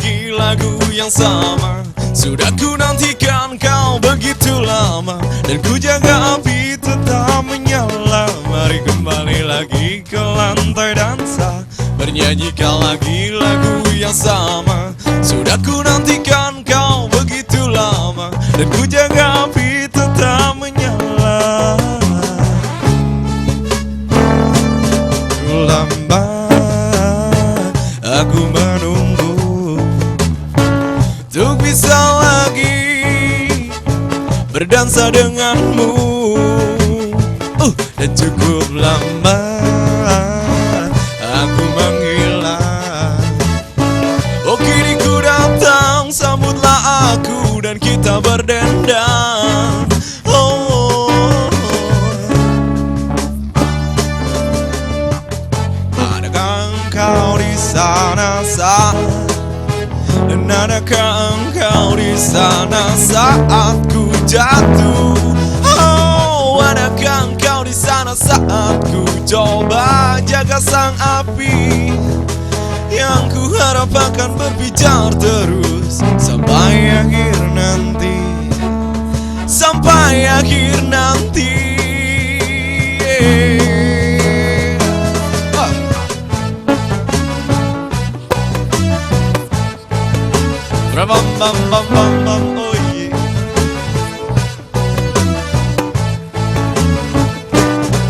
lagi lagu yang sama. Sudah ku nantikan kau begitu lama, dan ku jaga api tetap menyala. Mari kembali lagi ke lantai dansa, bernyanyikan lagi lagu yang sama. Sudah ku nantikan kau begitu lama, dan ku jaga api tetap menyala. Lambat aku menunggu untuk bisa lagi berdansa denganmu. Dan cukup lama aku menghilang. Oh kini ku datang, sambutlah aku dan kita berdendang. Engkau di sana saat, dan adakah engkau di sana saat ku jatuh? Oh, adakah engkau di sana saat ku coba jaga sang api yang ku harap akan berbicara terus sampai akhir nanti, sampai akhir nanti. Bam bam bam bam bam, oh yeah.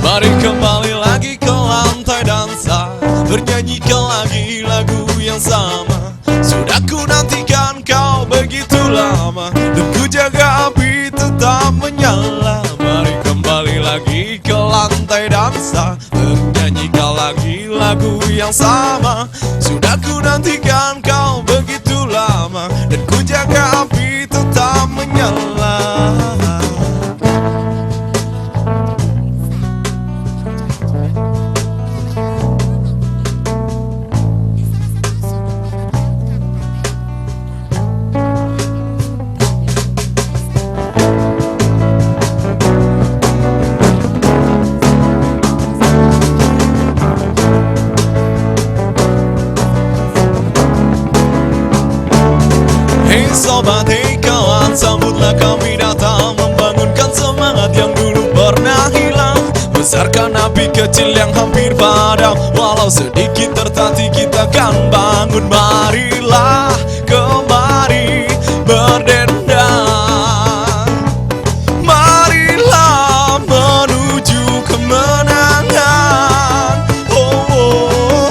Mari kembali lagi ke lantai dansa, bernyanyikan lagi lagu yang sama. Sudah ku nantikan kau begitu lama, dan ku jaga api tetap menyala. Mari kembali lagi ke lantai dansa, bernyanyikan lagi lagu yang sama. Sudah ku nantikan kau begitu lama, dan ku jaga api tetap menyala. Sobat, hei kawan, sambutlah kami datang, membangunkan semangat yang dulu pernah hilang. Besarkan api kecil yang hampir padam, walau sedikit tertatih kita kan bangun. Marilah kemari berdendang, marilah menuju kemenangan. Oh, oh.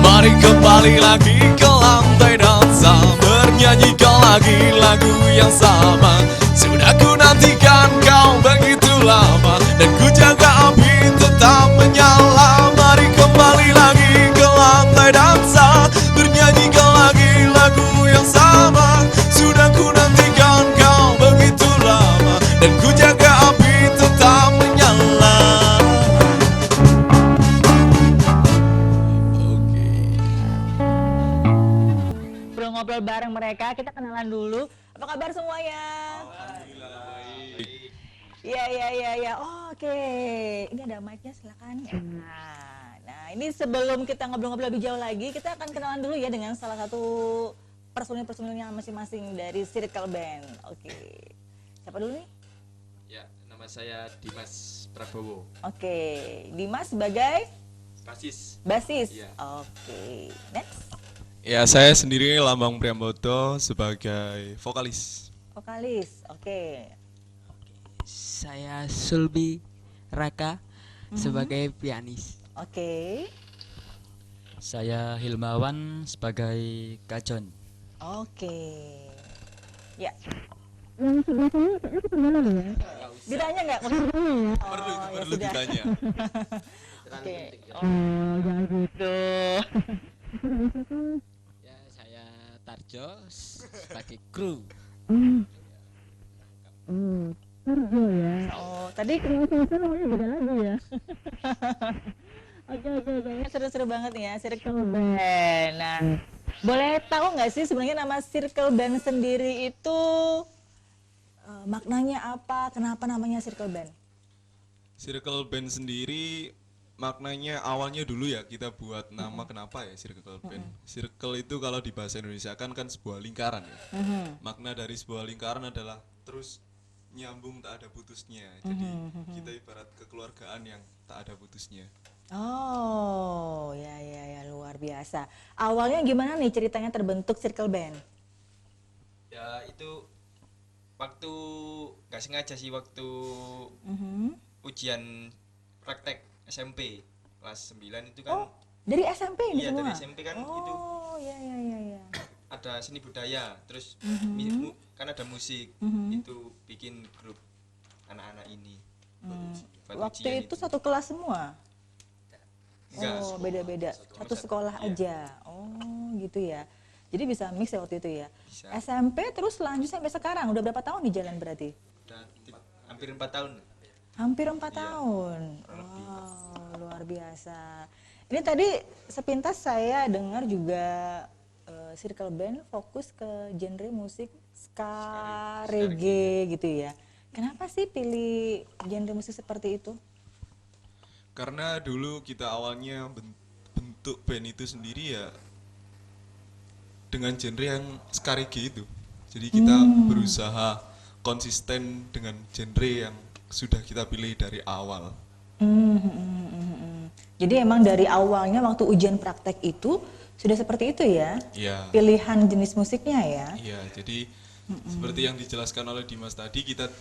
Mari kembali lagi ke lantai dansa, bernyanyikan lagi lagu yang sama. Sudah ku nantikan kau begitu lama, dan ku jaga api tetap menyala. Mari kembali lagi ke lantai dansa, bernyanyikan lagi lagu yang sama. Sudah ku nantikan kau begitu lama, dan ku jaga api tetap menyala. Ngobrol bareng mereka, kita kenalan dulu. Apa kabar semuanya? Alhamdulillah baik. Iya. Oke. Ini ada mic-nya, silakan. Nah, ini sebelum kita ngobrol-ngobrol lebih jauh lagi, kita akan kenalan dulu ya dengan salah satu personil-personilnya masing-masing dari Circle Band. Oke. Siapa dulu nih? Ya, nama saya Dimas Prabowo. Oke. Dimas sebagai Basis. basis. Iya. Oke. Next. Ya, saya sendiri Lambang Priambodo sebagai vokalis. Vokalis. Oke. Saya Sulbi Raka sebagai pianis. Oke. Saya Hilmawan sebagai kajon. Oke. Ya. Yang sebelah saya kayaknya ketinggalan ya? Ditanya nggak? Perlu ditanya. Oke. Oh, jangan gitu. Ya, saya Tarjo sebagai kru. Tarjo ya. Oh, tadi kalau saya namanya beda lagi ya. Oke. Seru-seru banget nih ya, Circle Band. Nah, boleh tahu nggak sih sebenarnya nama Circle Band sendiri itu maknanya apa? Kenapa namanya Circle Band? Circle Band sendiri maknanya awalnya dulu ya kita buat nama kenapa ya Circle Band. Circle itu kalau di bahasa Indonesia kan sebuah lingkaran ya. Makna dari sebuah lingkaran adalah terus nyambung tak ada putusnya. Jadi kita ibarat kekeluargaan yang tak ada putusnya. Oh, ya ya ya, luar biasa. Awalnya gimana nih ceritanya terbentuk Circle Band? Ya itu waktu nggak sengaja sih, waktu ujian praktek SMP kelas 9 itu kan. Oh, dari SMP ini iya, semua? dari SMP kan itu Oh, ya ya ya ya. ada seni budaya, terus kan ada musik, itu bikin grup anak-anak ini buat Waktu ujian itu satu kelas semua? Enggak, Oh, beda-beda. Satu sekolah iya. aja. Oh, gitu ya. Jadi bisa mix ya waktu itu ya. Bisa. SMP terus lanjut sampai sekarang. Udah berapa tahun di jalan berarti? udah hampir 4 tahun. Hampir 4 Iya, tahun. kurang lebih. Wow, luar biasa. Ini tadi sepintas saya dengar juga Circle Band fokus ke genre musik ska, reggae gitu ya. Kenapa sih pilih genre musik seperti itu? Karena dulu kita awalnya bentuk band itu sendiri ya dengan genre yang ska reggae itu. Jadi kita berusaha konsisten dengan genre yang sudah kita pilih dari awal. Jadi emang dari awalnya waktu ujian praktek itu sudah seperti itu ya? Iya. Pilihan jenis musiknya ya? Iya, jadi seperti yang dijelaskan oleh Dimas tadi, kita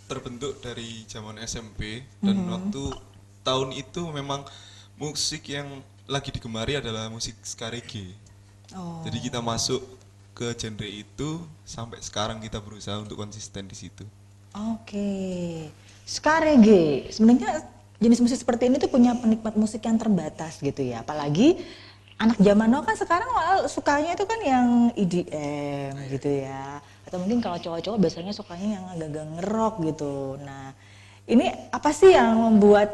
terbentuk dari zaman SMP dan waktu tahun itu memang musik yang lagi digemari adalah musik ska reggae. Oh. Jadi kita masuk ke genre itu sampai sekarang kita berusaha untuk konsisten di situ. Oke, ska reggae. Sebenarnya jenis musik seperti ini tuh punya penikmat musik yang terbatas gitu ya. Apalagi anak zaman now kan sekarang malah sukanya itu kan yang EDM gitu ya. Atau mungkin kalau cowok-cowok biasanya sukanya yang agak-agak ngerok gitu. Nah, ini apa sih yang membuat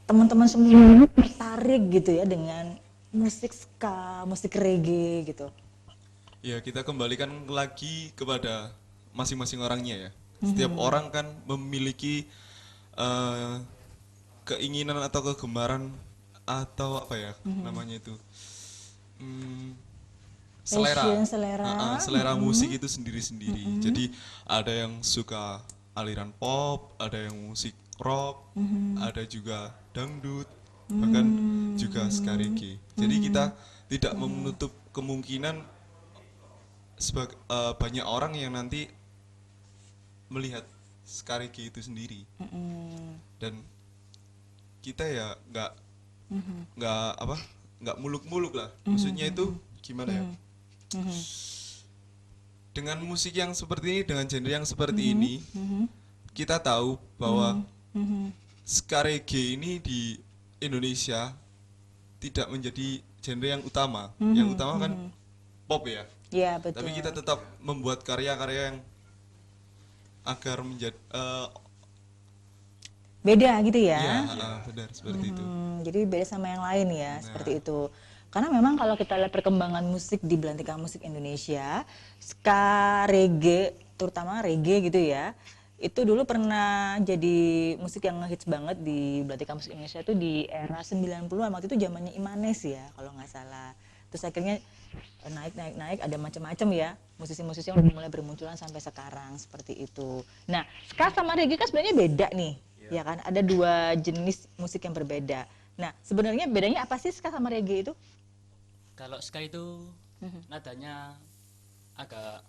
teman-teman semua tertarik gitu ya dengan musik ska, musik reggae gitu? Ya, kita kembalikan lagi kepada masing-masing orangnya ya. Setiap orang kan memiliki keinginan atau kegemaran atau apa ya namanya itu, selera. Passion, selera. Selera musik itu sendiri-sendiri. Jadi ada yang suka aliran pop, ada yang musik rock, ada juga dangdut, bahkan juga ska reggae. Jadi kita tidak menutup kemungkinan banyak orang yang nanti melihat ska reggae itu sendiri. Dan kita ya nggak muluk-muluk lah. Maksudnya itu gimana ya? Dengan musik yang seperti ini, dengan genre yang seperti ini, kita tahu bahwa ska reggae ini di Indonesia tidak menjadi genre yang utama. Yang utama kan pop ya. Iya betul. Tapi kita tetap membuat karya-karya yang agar menjadi beda gitu ya. iya, benar seperti itu. Jadi beda sama yang lain ya, seperti itu. Karena memang kalau kita lihat perkembangan musik di belantika musik Indonesia, ska, reggae, terutama reggae gitu ya, itu dulu pernah jadi musik yang ngehits banget di belantika musik Indonesia itu di era 90-an, waktu itu zamannya Imanes ya, kalau nggak salah. Terus akhirnya naik, ada macam-macam ya, musisi-musisi yang udah mulai bermunculan sampai sekarang, seperti itu. Nah, ska sama reggae kan sebenarnya beda nih, ya kan? Ada dua jenis musik yang berbeda. Nah, sebenarnya bedanya apa sih ska sama reggae itu? Kalau ska itu nadanya agak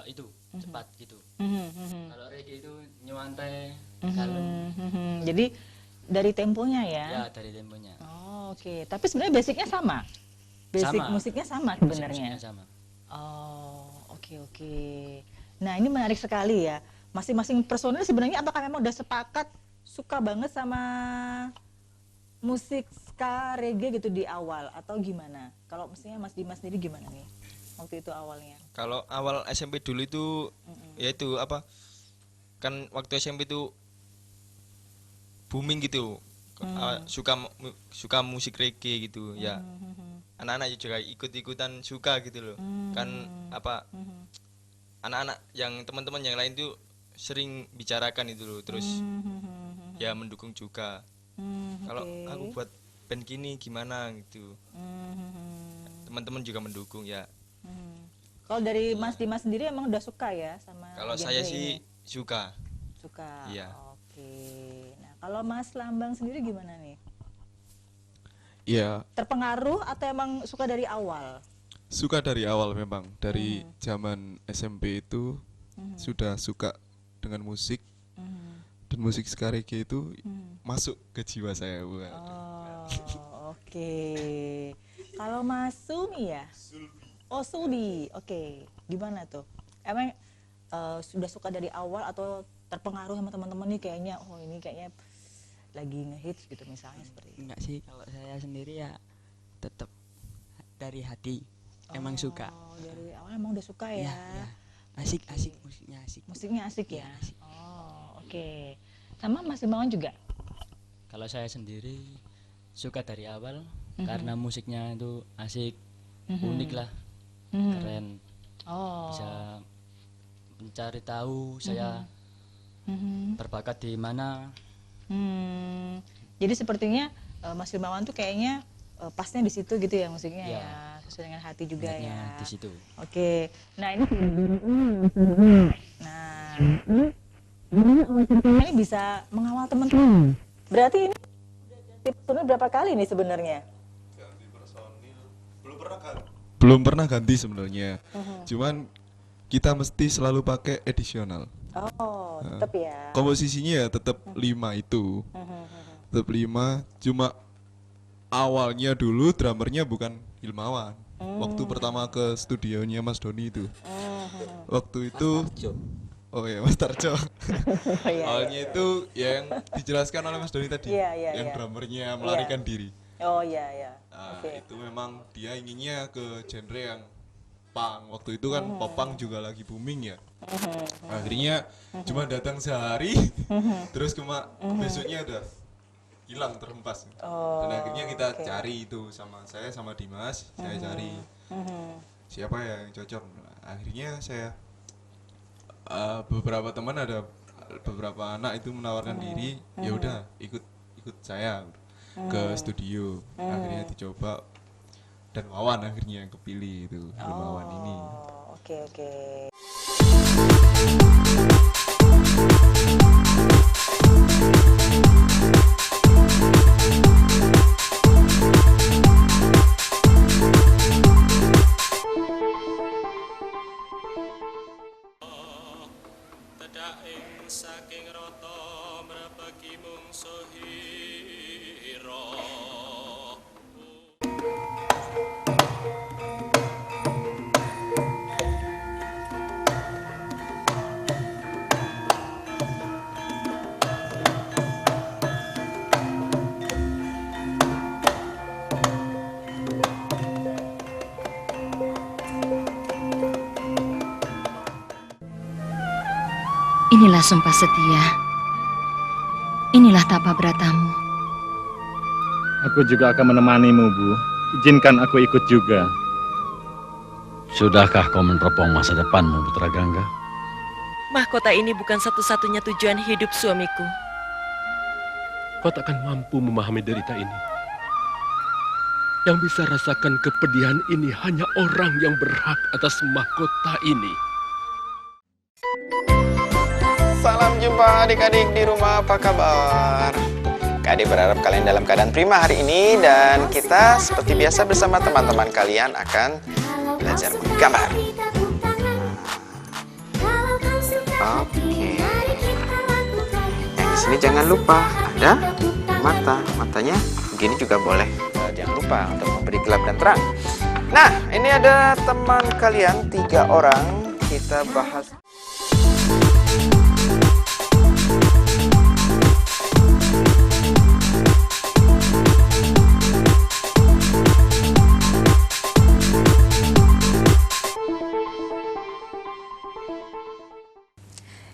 itu cepat gitu. Kalau reggae itu nyewantai, kalem. Jadi dari temponya ya? Ya, dari temponya. Oh, oke. Tapi sebenarnya basicnya sama? Basic Sama. musiknya sama sebenarnya? Musiknya sama. Oh, oke. Nah, ini menarik sekali ya. Masing-masing personil sebenarnya apakah memang udah sepakat suka banget sama musik ska reggae gitu di awal atau gimana? Kalau misalnya Mas Dimas sendiri gimana nih waktu itu awalnya? Kalau awal SMP dulu itu ya itu apa? Kan waktu SMP itu booming gitu. Suka musik reggae gitu ya. Anak-anak juga ikut-ikutan suka gitu loh. Kan apa? Anak-anak yang teman-teman yang lain tuh sering bicarakan itu loh. Terus ya mendukung juga. Kalau oke. aku buat band gini gimana gitu, teman-teman juga mendukung ya. Kalau dari Mas Dimas sendiri emang udah suka ya sama Kalau genre saya ini? sih suka. Suka. Iya. Oke. Nah, kalau Mas Lambang sendiri gimana nih? Ya, Terpengaruh atau emang suka dari awal? suka dari awal memang. Dari zaman SMP itu sudah suka dengan musik, dan musik ska reggae itu masuk ke jiwa saya. Wah. Oh, oke. Kalau Mas Sumi ya? Oh, Sudi. Oke. Gimana tuh? Emang sudah suka dari awal atau terpengaruh sama teman-teman nih kayaknya, oh ini kayaknya lagi ngehits gitu misalnya seperti itu. Enggak sih, kalau saya sendiri ya tetap dari hati. Emang suka. Oh, dari awal emang udah suka ya. Ya. Asik musiknya asik. Musiknya asik ya. Iya, asik. Oh, oke. Sama Mas Imawan juga. Kalau saya sendiri suka dari awal karena musiknya itu asik, unik lah, keren. Oh. Bisa mencari tahu saya berbakat di mana. Jadi sepertinya Mas Imawan tuh kayaknya pasnya di situ gitu ya musiknya Iya. ya, sesuai dengan hati juga Niatnya ya. di situ. Oke. Nah, ini ini bisa mengawal teman-teman. Berarti ini udah ganti personil berapa kali nih sebenarnya? Ganti personil belum pernah ganti sebenarnya. Cuman kita mesti selalu pakai edisional. Oh, tetap ya. Komposisinya ya tetap 5 itu. Tetap 5, cuma awalnya dulu drummernya bukan Hilmawan. Waktu pertama ke studionya Mas Doni itu. Waktu itu oh ya Mas Tarjo. Iya, Awalnya itu yang dijelaskan oleh Mas Doni tadi, Iya, iya, yang iya. drummernya melarikan diri. Oh iya ya. Nah, Oke. itu memang dia inginnya ke genre yang punk. Waktu itu kan pop punk juga lagi booming ya. Akhirnya cuma datang sehari, terus besoknya udah hilang terhempas. Dan akhirnya kita cari itu sama saya sama Dimas, saya cari siapa ya yang cocok. Nah, akhirnya saya beberapa teman ada beberapa anak itu menawarkan diri, ya udah ikut saya ke studio. Akhirnya dicoba dan Wawan akhirnya yang kepilih itu, Wawan ini. Oh, oke oke. Tedak ing saking rata mrebeki mungsuhira. Inilah sumpah setia. Inilah tapa beratamu. Aku juga akan menemanimu, Bu. Izinkan aku ikut juga. Sudahkah kau meneropong masa depanmu, Putra Gangga? Mahkota ini bukan satu-satunya tujuan hidup suamiku. Kau takkan mampu memahami derita ini. Yang bisa rasakan kepedihan ini hanya orang yang berhak atas mahkota ini. Salam jumpa adik-adik di rumah, apa kabar? Kak Ade berharap kalian dalam keadaan prima hari ini, dan kita seperti biasa bersama teman-teman kalian akan belajar menggambar. Oke. Yang di sini jangan lupa ada matanya begini juga boleh. Jangan lupa untuk memberi gelap dan terang. Nah, ini ada teman kalian 3 orang, kita bahas.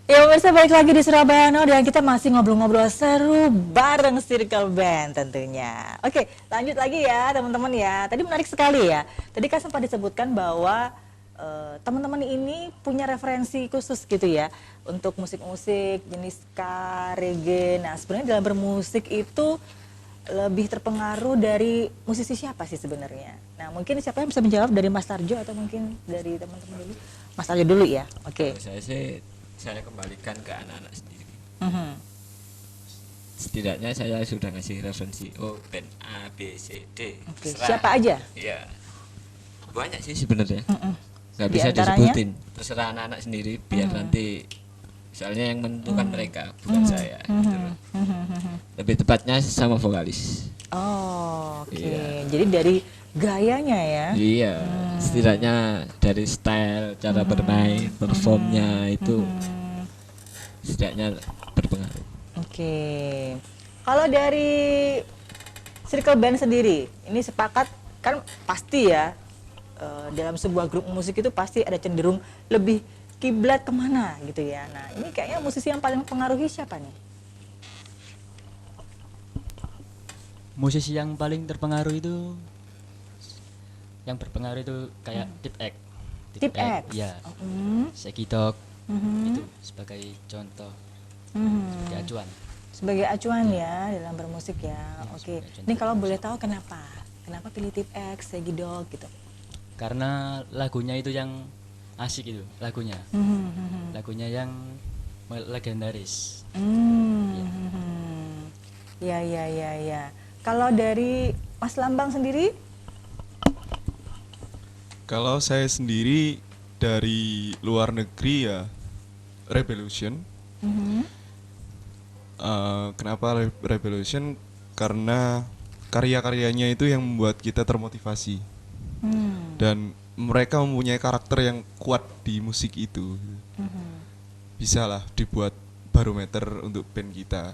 Ya pemirsa, balik lagi di Surabaya Now dan kita masih ngobrol-ngobrol seru bareng Circle Band tentunya. Oke, lanjut lagi ya teman-teman ya. Tadi menarik sekali ya. Tadi kan sempat disebutkan bahwa teman-teman ini punya referensi khusus gitu ya untuk musik-musik jenis ska, reggae. Nah sebenarnya dalam bermusik itu lebih terpengaruh dari musisi siapa sih sebenarnya? Nah mungkin siapa yang bisa menjawab, dari Mas Tarjo atau mungkin dari teman-teman dulu? Mas Tarjo dulu ya, oke. Saya kembalikan ke anak-anak sendiri. Setidaknya saya sudah ngasih referensi band A, B, C, D. Siapa aja? Ya banyak sih sebenarnya. Nggak Di bisa antaranya? disebutin. Terserah anak-anak sendiri biar nanti soalnya yang menentukan mereka bukan saya. Gitu loh. Lebih tepatnya sama vokalis. Oh, oke. Iya. Jadi dari gayanya ya? Iya, setidaknya dari style, cara bermain, performnya itu setidaknya berpengaruh. Oke. Kalau dari Circle Band sendiri, ini sepakat kan pasti ya dalam sebuah grup musik itu pasti ada cenderung lebih kiblat kemana gitu ya. Nah ini kayaknya musisi yang paling mempengaruhi siapa nih? Musisi yang paling terpengaruh itu, yang berpengaruh itu kayak Tip X. Tip X? Iya. Sekidok itu sebagai contoh, sebagai acuan. Sebagai acuan ya dalam bermusik ya. Oke. Ini kalau boleh tahu kenapa? Kenapa pilih Tip X, Segidok gitu? Karena lagunya itu yang asik itu, lagunya. Lagunya yang legendaris. Ya. Kalau dari Mas Lambang sendiri? Kalau saya sendiri dari luar negeri ya Revolution. Kenapa Revolution? Karena karya-karyanya itu yang membuat kita termotivasi. Dan mereka mempunyai karakter yang kuat di musik itu. Bisa lah dibuat barometer untuk band kita.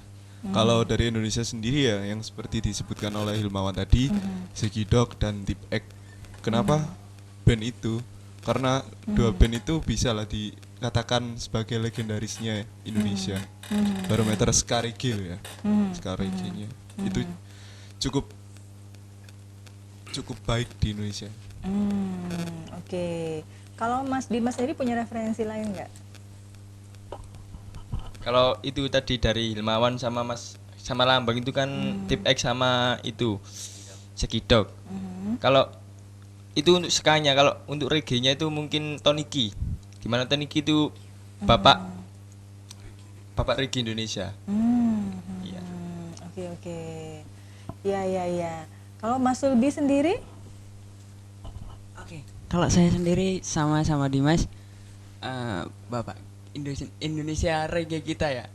Kalau dari Indonesia sendiri ya yang seperti disebutkan oleh Hilmawan tadi, Segidok dan Tip X. Kenapa band itu? Karena dua band itu bisa lah dikatakan sebagai legendarisnya Indonesia. Barometer ska reggae ya. Ska reggae-nya itu cukup baik di Indonesia. Oke. Kalau Mas Dimas sendiri punya referensi lain nggak? Kalau itu tadi dari Hilmawan sama Lambang itu kan Tip X sama itu Segidok. Kalau itu untuk skanya, kalau untuk reggae-nya itu mungkin Toniki. Gimana Toniki itu bapak reggae Indonesia. Iya. Oke. Ya. Kalau Mas Sulbi sendiri? Oke. Kalau saya sendiri sama Dimas, bapak Indonesia reggae kita ya,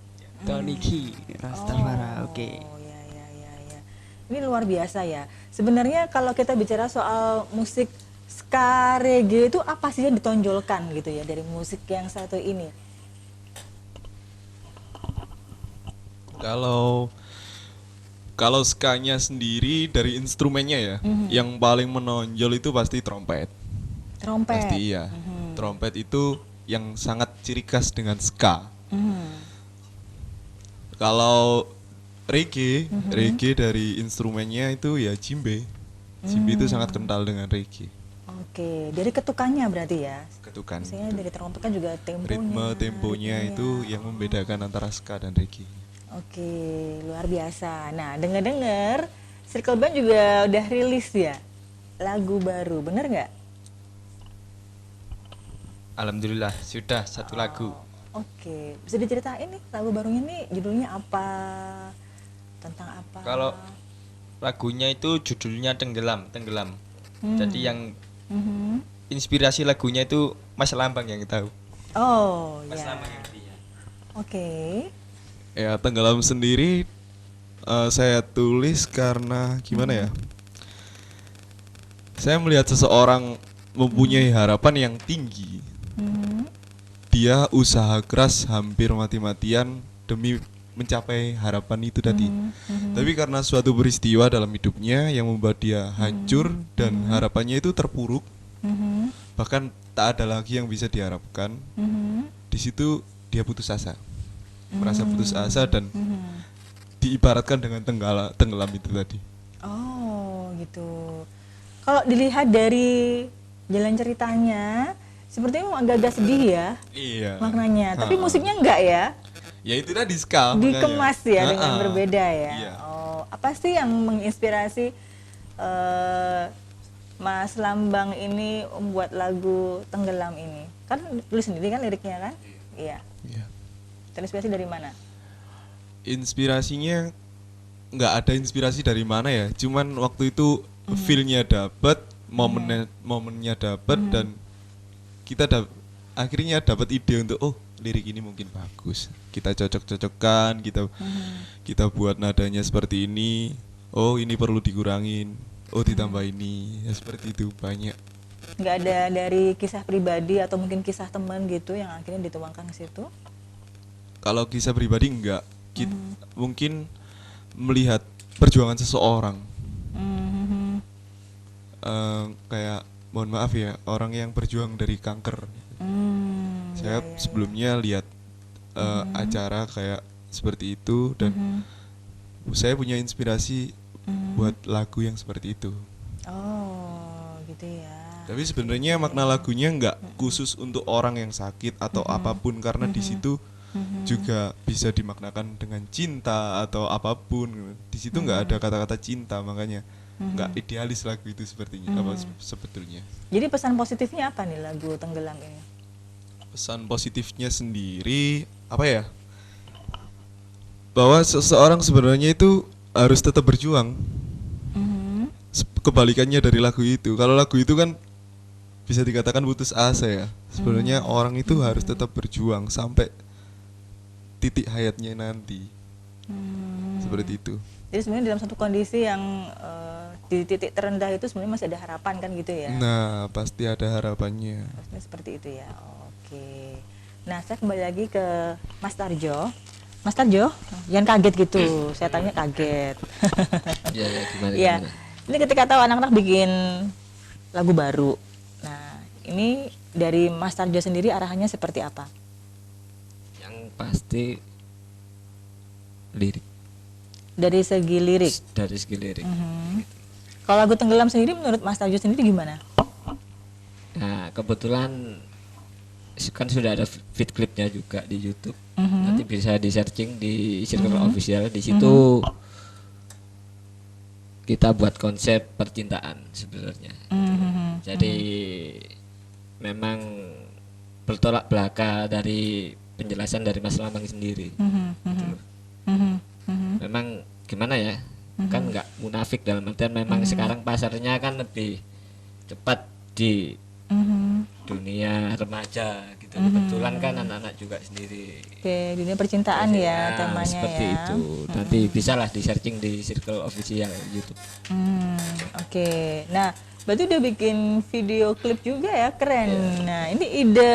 Toniki Rastafari. Oke. Ya. Ini luar biasa ya. Sebenarnya kalau kita bicara soal musik ska reggae itu apa sih yang ditonjolkan gitu ya dari musik yang satu ini? Kalau skanya sendiri dari instrumennya ya, yang paling menonjol itu pasti trompet. Trompet. Pasti iya. Trompet itu yang sangat ciri khas dengan ska. Kalau reggae dari instrumennya itu ya djembe. Djembe itu sangat kental dengan reggae. Oke, dari ketukannya berarti ya. Ketukan. Misalnya dari trompet kan juga temponya itu yang membedakan antara ska dan reggae. Oke, luar biasa. Nah, dengar-dengar Circle Band juga udah rilis ya lagu baru, bener nggak? Alhamdulillah sudah satu lagu. Oke, bisa diceritain nih lagu barunya nih judulnya apa? Tentang apa? Kalau lagunya itu judulnya Tenggelam. Jadi yang inspirasi lagunya itu Mas Lambang yang tahu. Oh, Mas ya. Lambang yang punya. Oke. Ya, Tenggelam sendiri saya tulis karena gimana ya? Saya melihat seseorang mempunyai harapan yang tinggi. Dia usaha keras hampir mati-matian demi mencapai harapan itu tadi. Tapi karena suatu peristiwa dalam hidupnya yang membuat dia hancur dan harapannya itu terpuruk, bahkan tak ada lagi yang bisa diharapkan. Di situ dia putus asa, merasa putus asa dan diibaratkan dengan tenggelam itu tadi. Oh gitu. Kalau dilihat dari jalan ceritanya, Sepertinya agak-agak sedih ya Iya. maknanya, tapi musiknya enggak ya? Ya itu tadi ska. Dikemas makanya. ya dengan Ha-ha. berbeda ya. Iya. Oh, apa sih yang menginspirasi Mas Lambang ini membuat lagu Tenggelam ini? Kan tulis sendiri kan liriknya kan? Iya. Iya. Terinspirasi dari mana? Inspirasinya nggak ada inspirasi dari mana ya. Cuman waktu itu feel-nya dapet, momennya dapet dan kita akhirnya dapat ide untuk lirik ini mungkin bagus. Kita cocok-cocokkan, kita buat nadanya seperti ini. Oh, ini perlu dikurangin. Oh, ditambah ini. Ya seperti itu banyak. Nggak ada dari kisah pribadi atau mungkin kisah teman gitu yang akhirnya dituangkan ke situ? Kalau kisah pribadi enggak. Mungkin melihat perjuangan seseorang. Kayak mohon maaf ya, orang yang berjuang dari kanker. Saya sebelumnya lihat acara kayak seperti itu dan saya punya inspirasi buat lagu yang seperti itu. Oh, gitu ya. Tapi sebenarnya makna lagunya nggak khusus untuk orang yang sakit atau apapun, karena di situ juga bisa dimaknakan dengan cinta atau apapun. Di situ nggak ada kata-kata cinta, makanya nggak idealis lagu itu sepertinya apa sebetulnya. Jadi pesan positifnya apa nih lagu Tenggelam ini? Pesan positifnya sendiri apa ya? Bahwa seseorang sebenarnya itu harus tetap berjuang. Kebalikannya dari lagu itu. Kalau lagu itu kan bisa dikatakan putus asa ya. Sebenarnya orang itu harus tetap berjuang sampai titik hayatnya nanti. Seperti itu. Jadi sebenarnya dalam satu kondisi yang di titik terendah itu sebenarnya masih ada harapan kan gitu ya? Nah, pasti ada harapannya. Maksudnya seperti itu ya. Oke. Nah, saya kembali lagi ke Mas Tarjo. Mas Tarjo, jangan kaget gitu. Saya tanya kaget. Iya, ya, gimana, Iya. gimana? Ini ketika tahu anak-anak bikin lagu baru. Nah, ini dari Mas Tarjo sendiri arahannya seperti apa? Yang pasti lirik. Dari segi lirik. Dari segi lirik. Kalau lagu Tenggelam sendiri menurut Mas Tarjo sendiri gimana? Nah, kebetulan kan sudah ada video klipnya juga di YouTube. Nanti bisa di searching di Circle Official. Di situ kita buat konsep percintaan sebenarnya. Jadi memang bertolak belakang dari penjelasan dari Mas Lambang sendiri. Gitu loh. Memang gimana ya? Kan nggak munafik dalam artian memang sekarang pasarnya kan lebih cepat di dunia remaja gitu. Kebetulan kan anak-anak juga sendiri. Oke, dunia percintaan ya temanya seperti ya. itu. Nanti bisalah di searching di Circle Official YouTube. Oke. Nah, berarti udah bikin video klip juga ya, keren. Nah, ini ide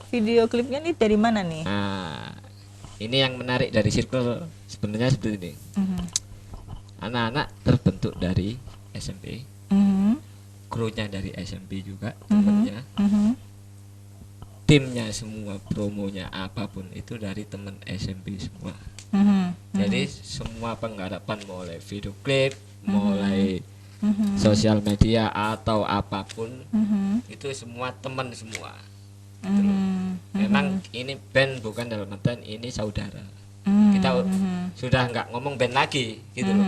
video klipnya nih dari mana nih? Nah, ini yang menarik dari Circle sebenarnya seperti ini. Anak-anak terbentuk dari SMP. Krunya dari SMP juga temennya. Timnya semua, promonya apapun itu dari temen SMP semua. Jadi semua penggarapan mulai video klip, mulai sosial media atau apapun itu semua teman semua. Gitu loh. Memang ini band bukan dalam artian ini saudara. Kita sudah nggak ngomong band lagi gitu loh.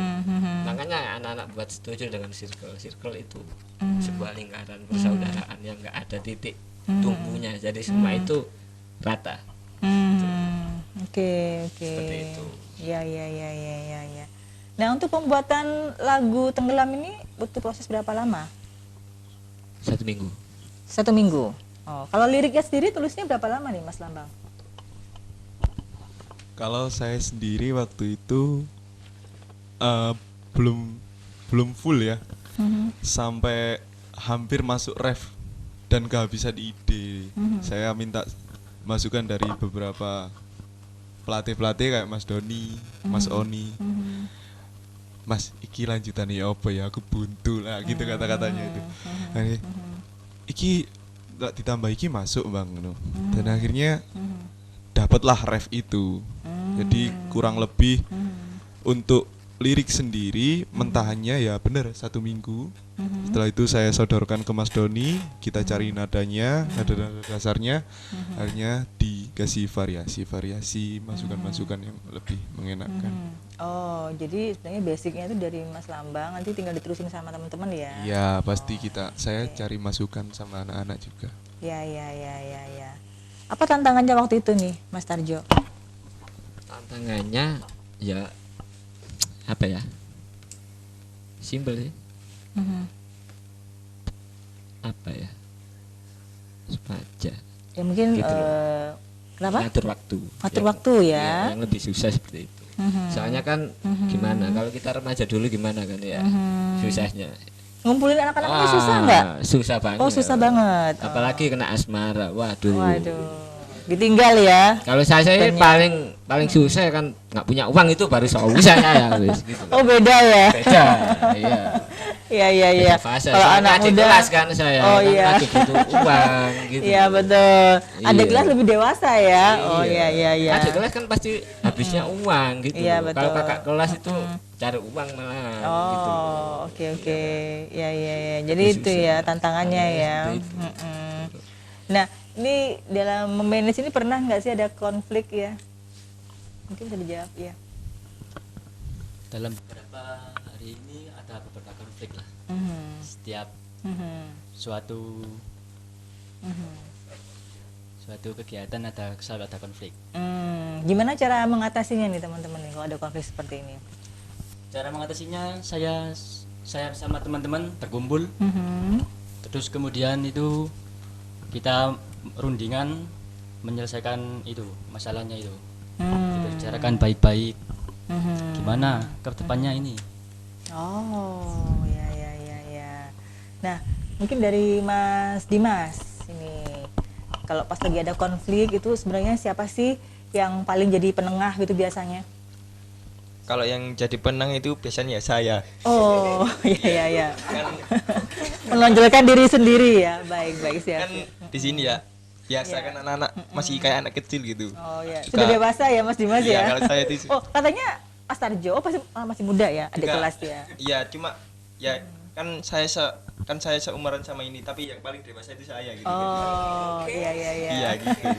Makanya anak-anak buat setuju dengan circle. Circle itu sebuah lingkaran persaudaraan yang nggak ada titik tumbuhnya. Jadi semua itu rata. Oke. Seperti itu. Ya. Nah, untuk pembuatan lagu Tenggelam ini butuh proses berapa lama? 1 minggu. 1 minggu. Oh, kalau liriknya sendiri tulisnya berapa lama nih, Mas Lambang? Kalau saya sendiri waktu itu belum full ya, sampai hampir masuk ref dan kehabisan ide. Saya minta masukan dari beberapa pelatih kayak Mas Doni, Mas Oni. Mas, iki lanjutannya apa ya? Aku buntu lah, gitu kata-katanya itu. Iki nggak ditambah iki masuk bang, dan akhirnya dapatlah ref itu. Jadi kurang lebih untuk lirik sendiri mentahannya ya bener 1 minggu. Setelah itu saya sodorkan ke Mas Doni, kita cari nadanya, nada dasarnya, akhirnya dikasih variasi masukan-masukan yang lebih mengenakan. Oh, jadi sebenarnya basicnya itu dari Mas Lambang, nanti tinggal diterusin sama teman-teman ya? Ya pasti saya cari masukan sama anak-anak juga. Ya. Apa tantangannya waktu itu nih, Mas Tarjo? Tantangannya ya apa ya? Simpel sih. Apa ya? Sepaja. Ya mungkin Gitu kenapa? Ngatur waktu. Ngatur waktu ya. Yang lebih susah seperti itu. Soalnya kan gimana? Kalau kita remaja dulu gimana kan ya? Susahnya. Ngumpulin anak-anaknya susah nggak? Susah banget. Oh, susah banget. Apalagi kena asmara. Waduh. Ditinggal ya. Kalau saya paling susah kan nggak punya uang itu baru susah ya wis gitu. Oh, beda ya. Beda. Iya. Iya. Kalau anak muda kelas kan saya. Oh kan iya. lagi butuh uang gitu. Iya betul. Adik Iya. kelas lebih dewasa ya. Oh iya. Adik kelas kan pasti habisnya uang gitu. Iya, betul. Kalau kakak kelas itu cari uang malah gitu. Oh, oke. Iya. Jadi itu ya tantangannya ya. Nah, ini dalam memanage ini pernah nggak sih ada konflik ya? Mungkin bisa dijawab ya. Dalam beberapa hari ini ada beberapa konflik lah. Setiap suatu kegiatan selalu ada konflik. Gimana cara mengatasinya nih teman-teman nih kalau ada konflik seperti ini? Cara mengatasinya saya sama teman-teman berkumpul. Terus kemudian itu kita rundingan menyelesaikan itu masalahnya itu. Kita bicarakan baik-baik. Gimana ke depannya ini? Oh, ya. Nah, mungkin dari Mas Dimas ini, kalau pas lagi ada konflik itu sebenarnya siapa sih yang paling jadi penengah gitu biasanya? Kalau yang jadi penang itu biasanya saya. Oh, iya. Menonjolkan diri sendiri ya, baik siap. Kan di sini ya biasa kan anak-anak masih kayak anak kecil gitu. Oh ya, sudah dewasa ya Mas Dimas iya, ya. Kalau saya itu. Oh, katanya Mas Tarjo masih muda ya, adik kelas ya. Iya, cuma ya kan saya seumuran sama ini, tapi yang paling dewasa itu saya gitu. Oh, iya. Iya gitu.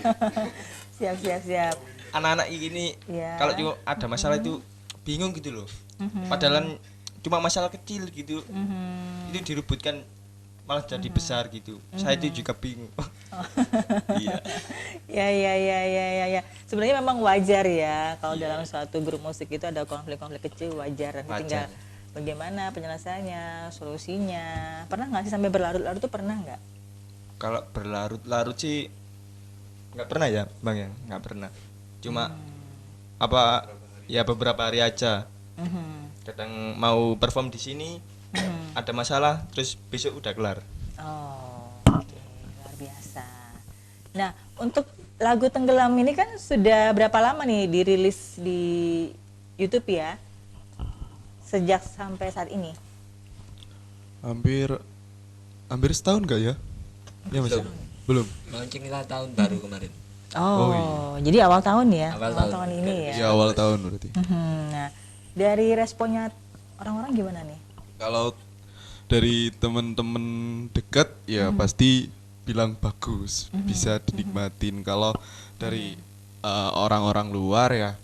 Siap. Anak-anak ini kalau juga ada masalah itu bingung gitu loh. Padahal cuma masalah kecil gitu. Itu direbutkan malah jadi besar gitu. Saya itu juga bingung. Iya. Sebenarnya memang wajar ya kalau dalam suatu grup musik itu ada konflik-konflik kecil, wajar. Nanti tinggal bagaimana penyelesaiannya, solusinya. Pernah nggak sih sampai berlarut-larut tuh pernah nggak? Kalau berlarut-larut sih nggak pernah ya Bang ya, nggak pernah. Cuma beberapa hari aja. Kadang mau perform di sini ada masalah, terus besok udah kelar. Oh, oke. Luar biasa. Nah, untuk lagu Tenggelam ini kan sudah berapa lama nih dirilis di YouTube ya? Sejak sampai saat ini? Hampir setahun nggak ya? Ya masih belum. Launching kita tahun baru kemarin. Oh, jadi awal tahun ya? Awal tahun ini ya? Ya awal tahun berarti. Nah, dari responnya orang-orang gimana nih? Kalau dari teman-teman dekat ya pasti bilang bagus, bisa dinikmatin. Kalau dari orang-orang luar ya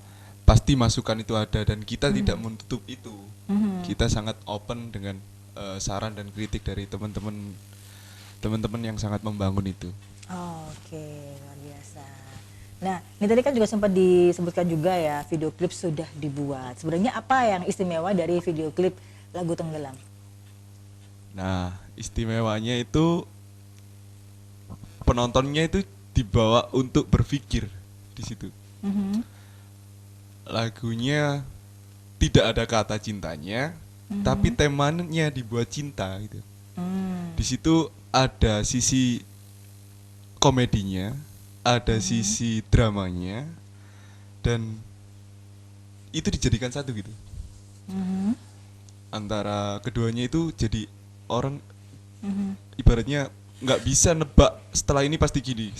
pasti masukan itu ada dan kita tidak menutup itu. Kita sangat open dengan saran dan kritik dari teman-teman yang sangat membangun itu. Oke, luar biasa. Nah, ini tadi kan juga sempat disebutkan juga ya, video klip sudah dibuat. Sebenarnya apa yang istimewa dari video klip lagu Tenggelam? Nah, istimewanya itu penontonnya itu dibawa untuk berpikir di situ. Lagunya tidak ada kata cintanya, tapi temanya dibuat cinta gitu. Di situ ada sisi komedinya, ada sisi dramanya, dan itu dijadikan satu gitu. Antara keduanya itu jadi orang ibaratnya nggak bisa nebak setelah ini pasti gini,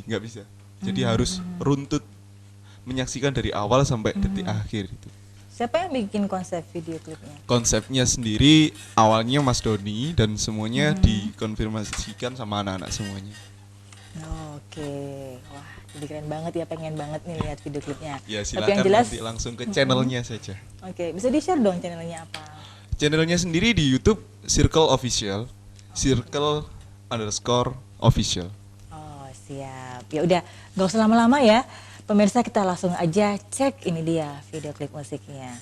nggak bisa. Jadi harus runtut menyaksikan dari awal sampai detik akhir itu. Siapa yang bikin konsep video klipnya? Konsepnya sendiri awalnya Mas Doni dan semuanya dikonfirmasikan sama anak-anak semuanya. Oke, wah jadi keren banget ya, pengen banget nih lihat video klipnya. Ya Tapi silakan yang jelas, nanti langsung ke channelnya saja. Oke, bisa di-share dong channelnya apa? Channelnya sendiri di YouTube Circle Official, Circle_Official. Oh siap, ya udah nggak usah lama-lama ya. Pemirsa, kita langsung aja cek, ini dia video klip musiknya.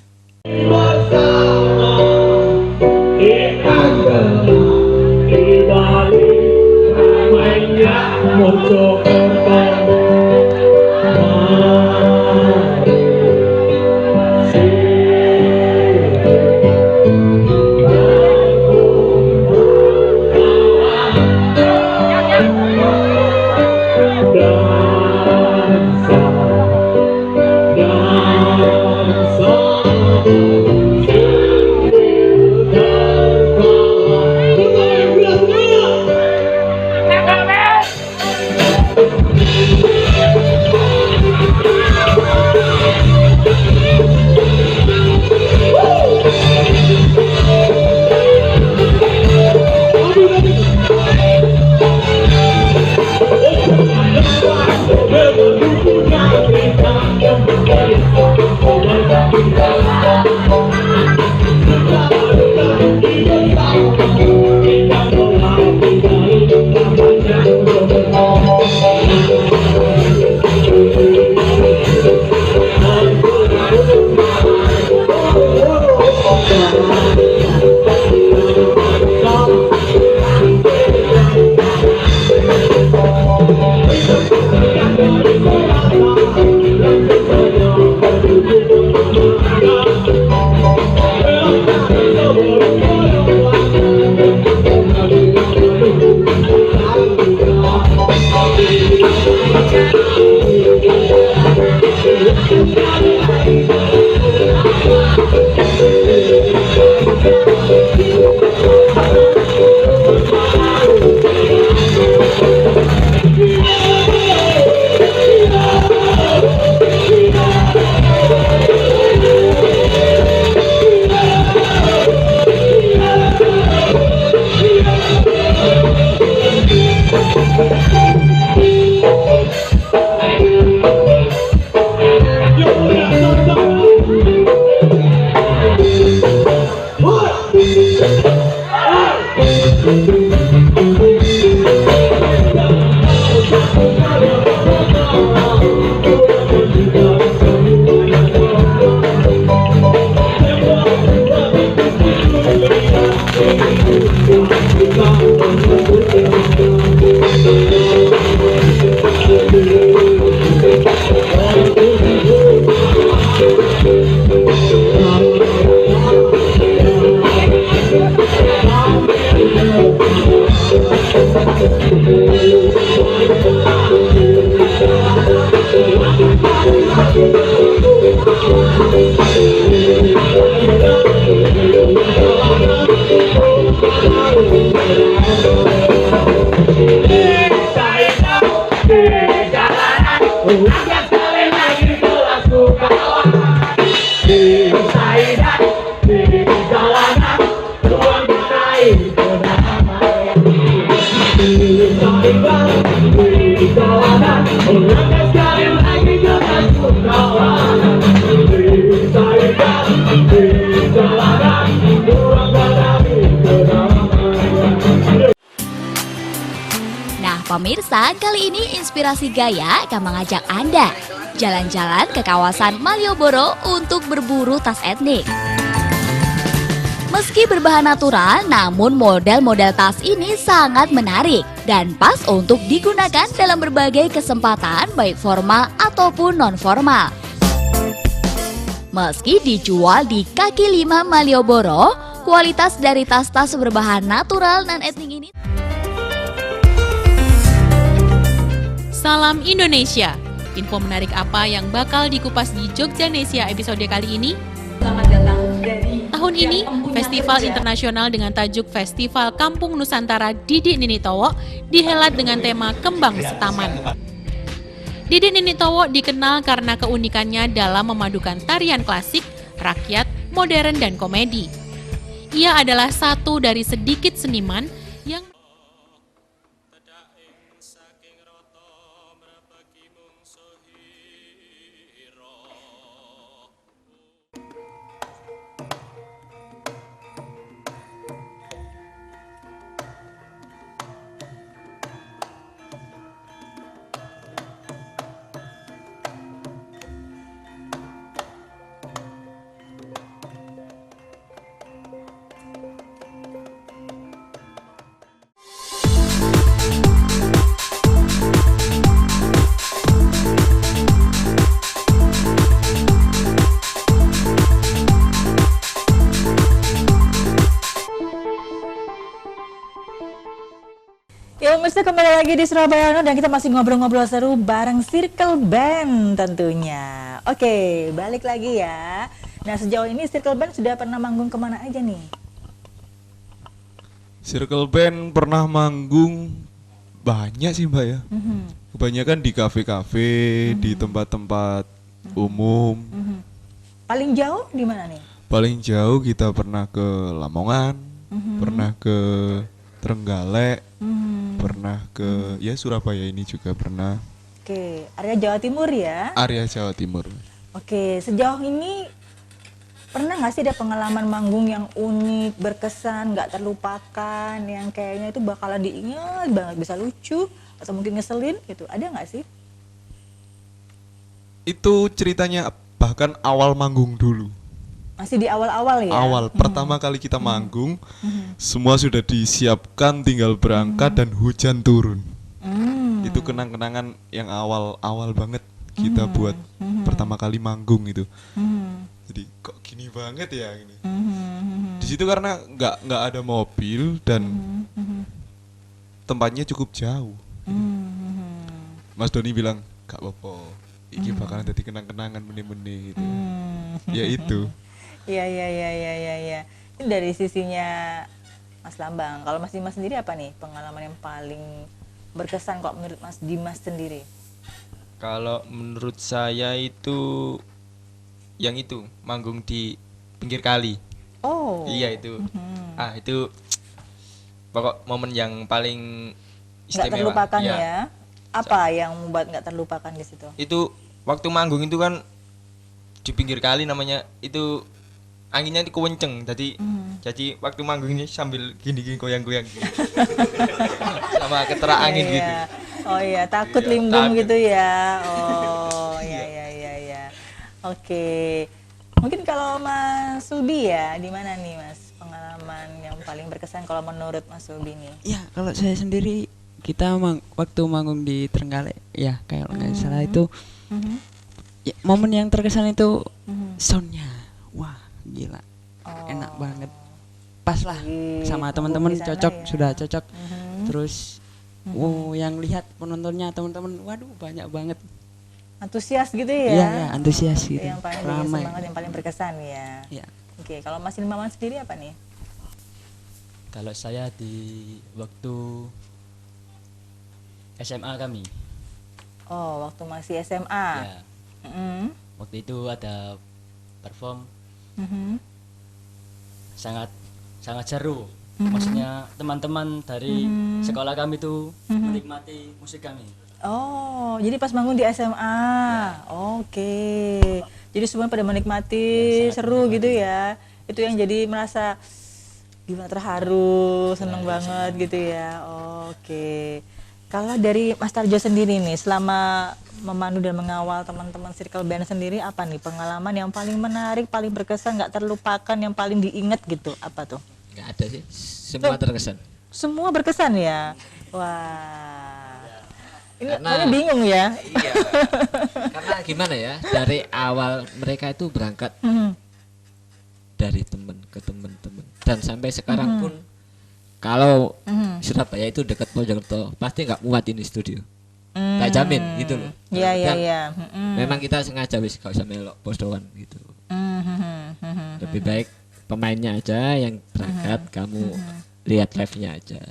Nah pemirsa, kali ini Inspirasi Gaya akan mengajak Anda jalan-jalan ke kawasan Malioboro untuk berburu tas etnik. Meski berbahan natural, namun model-model tas ini sangat menarik dan pas untuk digunakan dalam berbagai kesempatan baik formal ataupun non-formal. Meski dijual di kaki lima Malioboro, kualitas dari tas-tas berbahan natural dan etnik ini. Salam Indonesia. Info menarik apa yang bakal dikupas di Jogjanesia episode kali ini? Selamat datang dari tahun ini, festival internasional dengan tajuk Festival Kampung Nusantara Didik Nini Towo dihelat dengan tema Kembang Setaman. Didik Nini Towo dikenal karena keunikannya dalam memadukan tarian klasik, rakyat, modern, dan komedi. Ia adalah satu dari sedikit seniman yang Ya pemirsa, kembali lagi di Surabaya Uno dan kita masih ngobrol-ngobrol seru bareng Circle Band tentunya. Oke, balik lagi ya. Nah, sejauh ini Circle Band sudah pernah manggung kemana aja nih? Circle Band pernah manggung banyak sih Mbak ya. Kebanyakan di kafe-kafe, di tempat-tempat umum. Paling jauh di mana nih? Paling jauh kita pernah ke Lamongan, pernah ke Trenggalek, pernah ke ya Surabaya ini juga pernah. Oke, area Jawa Timur ya? Area Jawa Timur. Oke, sejauh ini pernah nggak sih ada pengalaman manggung yang unik, berkesan, nggak terlupakan, yang kayaknya itu bakalan diingat banget, bisa lucu atau mungkin ngeselin gitu? Ada nggak sih? Itu ceritanya bahkan awal manggung dulu. Masih di awal-awal ya? Awal, pertama kali kita manggung, semua sudah disiapkan, tinggal berangkat dan hujan turun. Itu kenang-kenangan yang awal-awal banget kita buat pertama kali manggung itu. Jadi kok gini banget ya gini. Di situ karena nggak ada mobil dan tempatnya cukup jauh. Mas Doni bilang gak apa-apa, ini bakalan jadi kenang-kenangan meni-meni gitu. Ya itu. Iya. Ini dari sisinya Mas Lambang. Kalau Mas Dimas sendiri apa nih pengalaman yang paling berkesan kok menurut Mas Dimas sendiri? Kalau menurut saya itu yang itu manggung di pinggir kali. Oh. Iya itu. Itu pokok momen yang paling Nggak istimewa. terlupakan ya? Apa yang membuat nggak terlupakan di situ? Itu waktu manggung itu kan di pinggir kali namanya, itu anginnya itu kenceng, jadi waktu manggung ini sambil gini-gini goyang-goyang gitu. Sama ketera angin gitu. Oh iya, takut Iya, limbung takut. gitu ya. Oh iya. Oke. Mungkin kalau Mas Subi ya, di mana nih Mas pengalaman yang paling berkesan kalau menurut Mas Subi nih? Ya, kalau saya sendiri kita waktu manggung di Trenggalek ya, kayak nggak salah itu ya, momen yang terkesan itu soundnya, wah gila, enak banget, pas lah sama teman-teman, cocok ya. Sudah cocok. Terus yang lihat penontonnya teman-teman, waduh banyak banget, antusias gitu ya? Iya, antusias gitu, yang paling ramai, semangat, yang paling berkesan ya. Oke, kalau Mas Ilmawan sendiri apa nih? Kalau saya di waktu SMA kami. Oh, waktu masih SMA. Ya. Waktu itu ada perform. Sangat seru. Maksudnya teman-teman dari sekolah kami itu menikmati musik kami. Oh, jadi pas manggung di SMA. Oke. Jadi semua pada menikmati, seru gitu ya. Itu yang jadi merasa gimana, terharu, seneng banget gitu ya. Oke. Kalau dari Mas Tarjo sendiri nih, selama memandu dan mengawal teman-teman Circle Band sendiri, apa nih pengalaman yang paling menarik, paling berkesan, nggak terlupakan, yang paling diingat gitu? Apa tuh? Nggak ada sih, semua terkesan. Semua berkesan ya? Wah. Ini Karena bingung ya? Iya. Karena gimana ya, dari awal mereka itu berangkat dari teman ke teman-teman, dan sampai sekarang pun kalau Surabaya itu dekat Mojokerto, pasti nggak muat ini studio. Tak jamin gitu loh. Iya. Memang kita sengaja wis gak usah melok postoan gitu. Lebih baik pemainnya aja yang berangkat, kamu lihat live-nya aja.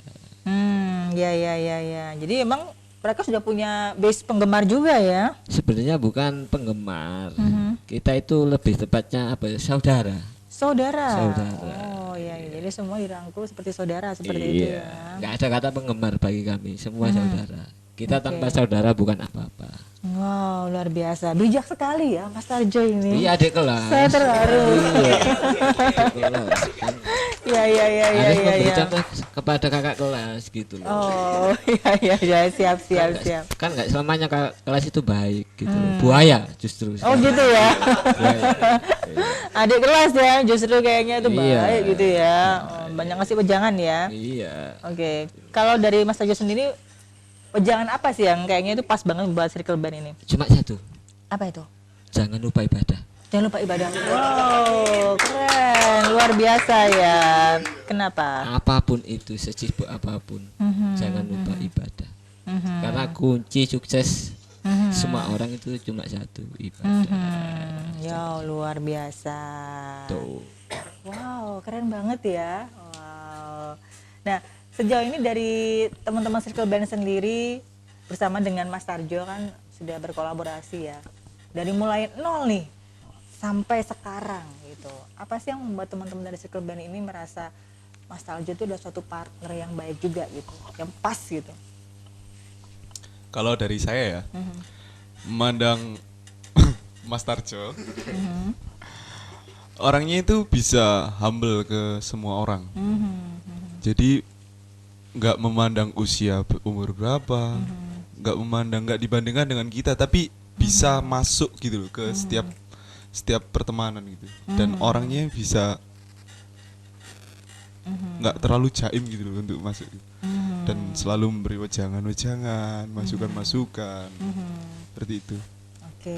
Iya. Jadi emang mereka sudah punya base penggemar juga ya? Sebenarnya bukan penggemar. Kita itu lebih tepatnya apa ya? Saudara. Saudara. Saudara. Oh iya, jadi semua dirangkul seperti saudara seperti Iya. itu ya. Nggak ada kata penggemar bagi kami, semua saudara. Kita Oke. tanpa saudara bukan apa-apa. Wow, luar biasa. Bijak sekali ya Mas Tarjo ini. Iya, adik kelas. Saya terharu. Iya. Adik kelas. Kan Iya. harus memberi contoh kepada kakak kelas gitu loh. Oh, iya, siap. Kan nggak selamanya kakak kelas itu baik gitu loh. Buaya justru. Oh gitu ya. Buaya. Adik kelas ya, justru kayaknya itu Iya. baik gitu ya. Oh, banyak ngasih wejangan ya. Iya. Oke, kalau dari Mas Tarjo sendiri, wejangan apa sih yang kayaknya itu pas banget buat circle band ini? Cuma satu, Apa itu? jangan lupa ibadah. Jangan lupa ibadah. Wow, keren, luar biasa ya. Kenapa? Apapun itu, sesibuk apapun, jangan lupa ibadah. Karena kunci sukses semua orang itu cuma satu, ibadah. Ya, luar biasa. Tuh. Wow, keren banget ya. Wow. Nah, sejauh ini dari teman-teman circle band sendiri bersama dengan Mas Tarjo kan sudah berkolaborasi ya. Dari mulai nol nih sampai sekarang gitu. Apa sih yang membuat teman-teman dari circle band ini merasa Mas Tarjo itu udah suatu partner yang baik juga gitu, yang pas gitu? Kalau dari saya ya, memandang Mas Tarjo, orangnya itu bisa humble ke semua orang. Jadi nggak memandang usia umur berapa, nggak dibandingkan dengan kita, tapi bisa masuk gitu loh ke setiap pertemanan gitu. Dan orangnya bisa nggak terlalu jaim gitu loh untuk masuk. Dan selalu memberi wejangan-wejangan, masukan-masukan, seperti itu. Oke.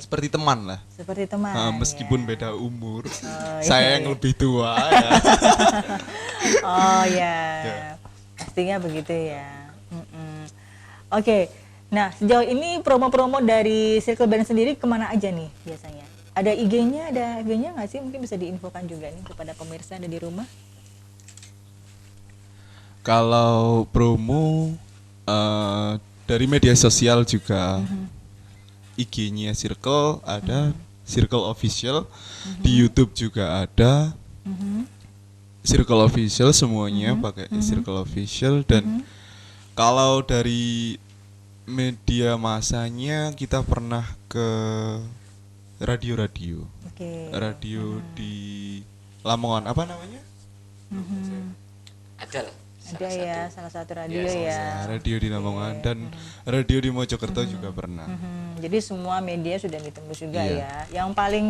Seperti teman lah. Seperti teman. Meskipun beda umur, Oh, saya iya. yang lebih tua ya. Oh ya, Ya. pastinya begitu ya. Oke, nah sejauh ini promo-promo dari circle band sendiri kemana aja nih biasanya? Ada IG-nya, ada FB-nya nggak sih? Mungkin bisa diinfokan juga nih kepada pemirsa yang ada di rumah. Kalau promo dari media sosial juga, IG-nya Circle ada, Circle Official, di YouTube juga ada, Circle Official semuanya pakai Circle Official. Dan kalau dari media masanya kita pernah ke radio-radio, Oke. radio di Lamongan, apa namanya? Ada lah. Ada ya, salah satu radio Ya, ya. radio di Lamongan dan radio di Mojokerto juga pernah. Jadi semua media sudah ditembus juga Iya. ya. Yang paling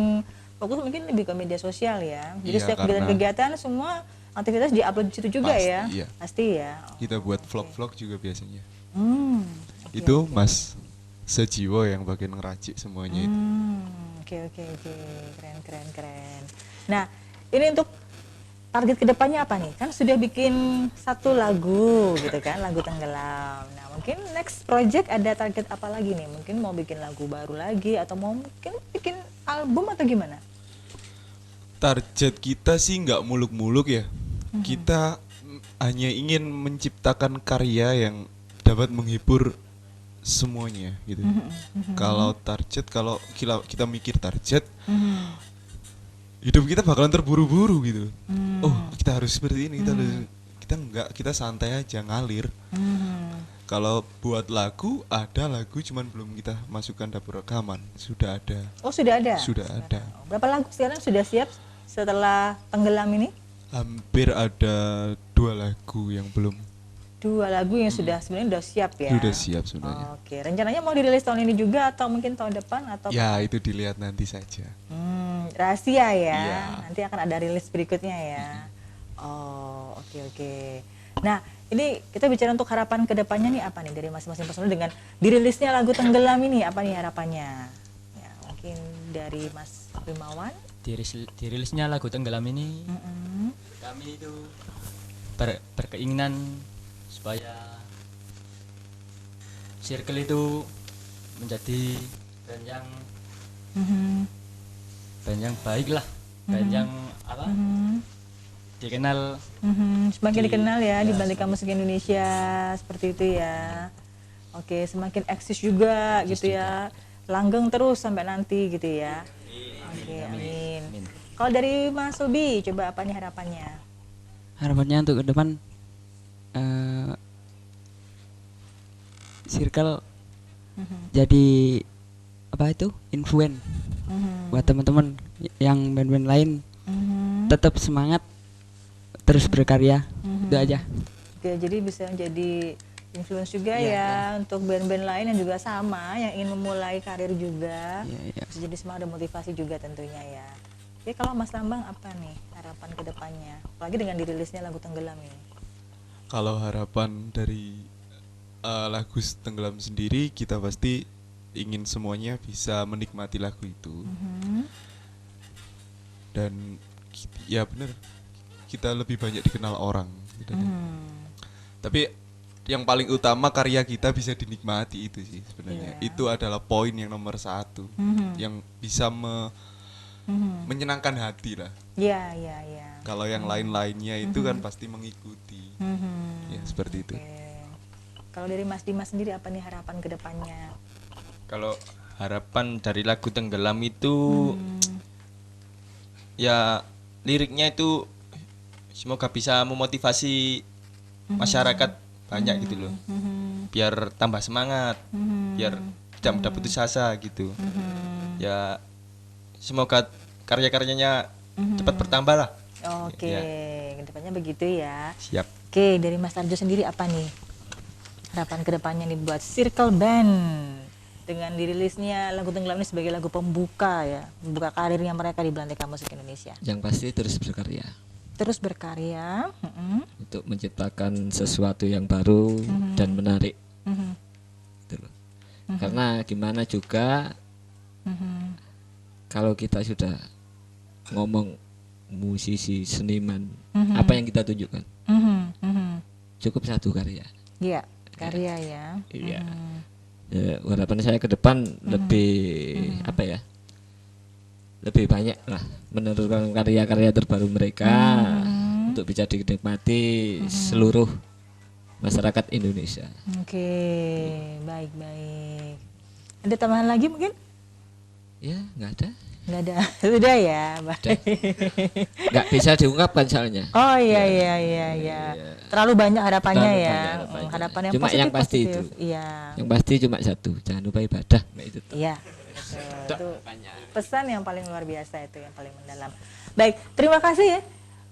fokus mungkin lebih ke media sosial ya. Jadi Iya, setiap karena- kegiatan-kegiatan semua aktivitas diupload di situ juga Pasti, ya. iya. Pasti ya. Kita buat vlog-vlog juga biasanya. Oke, Itu oke. Mas Sejiwo yang bagian ngeracik semuanya itu. Oke, keren. Nah, ini untuk target kedepannya apa nih? Kan sudah bikin satu lagu gitu kan, lagu Tenggelam. Nah, mungkin next project ada target apa lagi nih? Mungkin mau bikin lagu baru lagi atau mau mungkin bikin album atau gimana? Target kita sih nggak muluk-muluk ya. Kita hanya ingin menciptakan karya yang dapat menghibur semuanya gitu. Kalau kita mikir target, hidup kita bakalan terburu-buru gitu. Oh, kita harus seperti ini, kita santai aja ngalir. Kalau buat lagu, ada lagu cuman belum kita masukkan dapur rekaman. Sudah ada. Oh, sudah ada. Sudah ada. Berapa lagu sekarang sudah siap setelah Tenggelam ini? Hampir ada 2 lagu yang belum. 2 lagu yang sudah sebenarnya udah siap ya. Sudah siap sebenarnya. Oke, rencananya mau dirilis tahun ini juga atau mungkin tahun depan atau Ya, itu dilihat nanti saja. rahasia ya. Iya. Nanti akan ada rilis berikutnya ya. Oh, oke. Nah, ini kita bicara untuk harapan kedepannya nih apa nih dari masing-masing personel dengan dirilisnya lagu Tenggelam ini, apa nih harapannya? Ya, mungkin dari Mas Rimawan. Dirilisnya lagu Tenggelam ini, kami itu berkeinginan supaya circle itu menjadi band yang baik lah, band yang apa dikenal, Semakin dikenal ya di balik musik Indonesia seperti itu ya. Oke, semakin eksis juga gitu ya. Langgeng terus sampai nanti gitu ya. Oke, amin. Kalau dari Mas Subi, coba apa nih harapannya? Harapannya untuk ke depan circle jadi apa itu influen buat teman-teman yang band-band lain tetap semangat terus berkarya itu aja. Oke, jadi bisa menjadi influence juga ya untuk band-band lain yang juga sama yang ingin memulai karir juga. Bisa jadi semangat dan motivasi juga tentunya ya. Oke, kalau Mas Lambang apa nih harapan ke depannya? Apalagi dengan dirilisnya lagu Tenggelam ini. Kalau harapan dari lagu Tenggelam sendiri, kita pasti ingin semuanya bisa menikmati lagu itu. Dan ya benar, kita lebih banyak dikenal orang. Tapi yang paling utama karya kita bisa dinikmati itu sih sebenarnya. Itu adalah poin yang nomor 1 yang bisa menyenangkan hati lah. Iya. Kalau yang lain-lainnya itu kan pasti mengikuti. Ya seperti itu. Kalau dari Mas Dimas sendiri apa nih harapan ke depannya? Kalau harapan dari lagu Tenggelam itu ya liriknya itu semoga bisa memotivasi masyarakat banyak gitu loh. Biar tambah semangat, biar tidak mudah putus asa gitu. Ya semoga karya-karyanya cepat bertambah lah. Oke, kedepannya begitu ya. Siap. Oke, dari Mas Arjo sendiri apa nih harapan kedepannya nih buat Circle Band dengan dirilisnya lagu Tenggelam ini sebagai lagu pembuka ya, membuka karirnya mereka di Belantika Musik Indonesia. Yang pasti terus berkarya. Terus berkarya untuk menciptakan sesuatu yang baru dan menarik. Gitu loh. Karena gimana juga kalau kita sudah ngomong musisi, seniman, apa yang kita tunjukkan? Cukup satu karya. Iya, karya ya. Iya. Ya, harapan saya ke depan lebih apa ya? Lebih banyak lah menurunkan karya-karya terbaru mereka untuk bisa dinikmati seluruh masyarakat Indonesia. Oke, baik. Ada tambahan lagi mungkin? Ya, nggak ada. Nggak ada, sudah ya, baik. Nggak bisa diungkapkan soalnya. Oh iya. Terlalu banyak harapannya ya. Harapan yang cuma positif. Yang pasti itu. Iya. Yang pasti cuma satu, jangan lupa ibadah. Itu. Iya. Itu pesan yang paling luar biasa, itu yang paling mendalam. Baik, terima kasih ya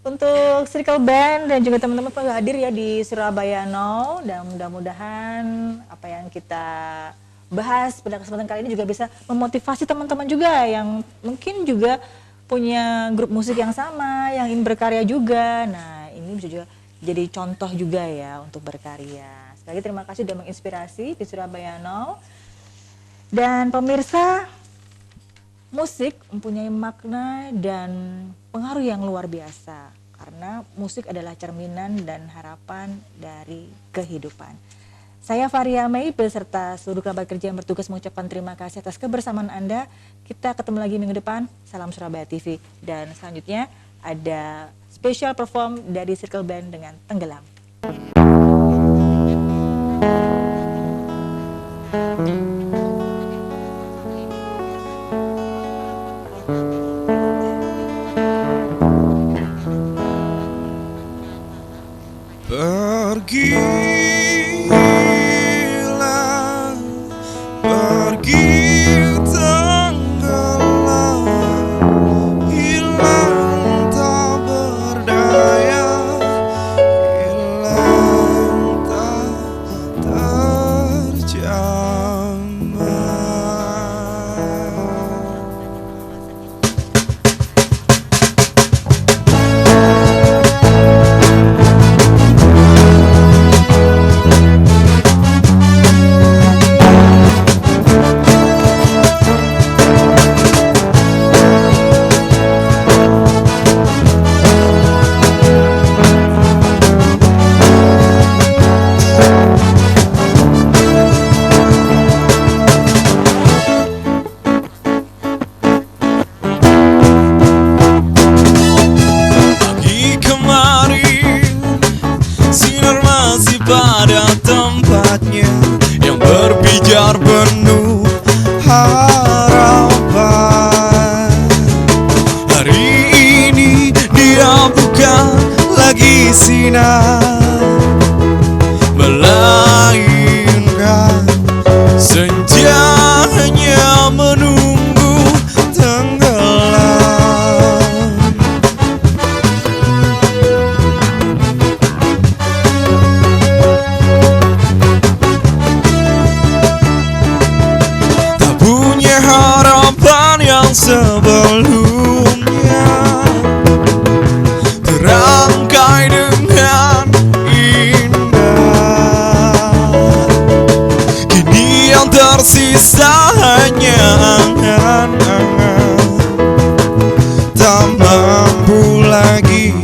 untuk Circle Band dan juga teman-teman yang hadir ya di Surabaya Now, dan mudah-mudahan apa yang kita bahas pada kesempatan kali ini juga bisa memotivasi teman-teman juga yang mungkin juga punya grup musik yang sama, yang ingin berkarya juga. Nah, ini bisa juga jadi contoh juga ya untuk berkarya. Sekali lagi terima kasih sudah menginspirasi di Surabaya Now. Dan pemirsa, musik mempunyai makna dan pengaruh yang luar biasa karena musik adalah cerminan dan harapan dari kehidupan. Saya Faria Mei beserta seluruh kerabat kerja yang bertugas mengucapkan terima kasih atas kebersamaan Anda. Kita ketemu lagi minggu depan. Salam Surabaya TV. Dan selanjutnya ada special perform dari Circle Band dengan Tenggelam. Pergi tenggelam, hilang tak berdaya, hilang tak terjamah. sinar, melainkan senja hanya menunggu tenggelam. Tak punya harapan yang sebelumnya terangkai dengan indah. Kini yang tersisa hanya angan-angan, tak mampu lagi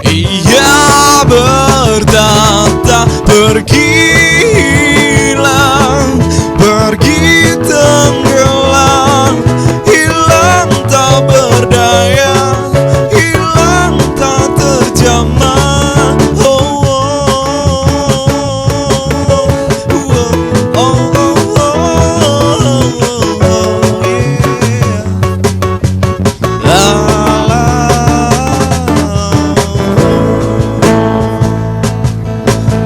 ia bertata, pergilah, pergi tenggelam, hilang tak berdaya, hilang tak terjamah. Oh, oh, oh, oh, oh, yeah. La, la.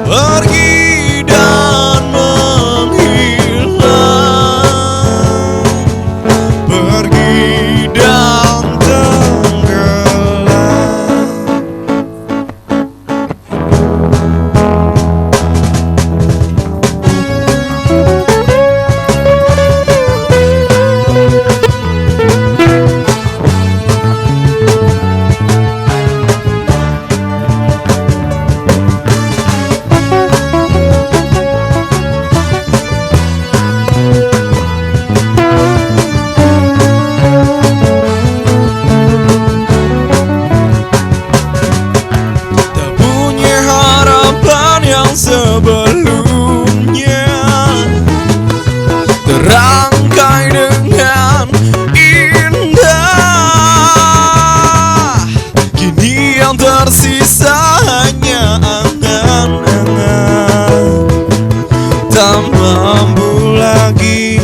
Pergi dan menghilang, pergi dan tenggelam. Tak punya harapan yang sebelumnya terangkai dengan indah. Kini yang tersisa hanya angan-angan, tak mampu lagi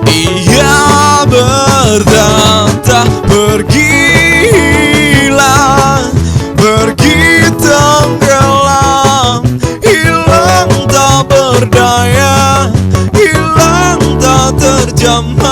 ia bertata, pergilah, pergi tenggelam, hilang tak berdaya, hilang tak terjamah.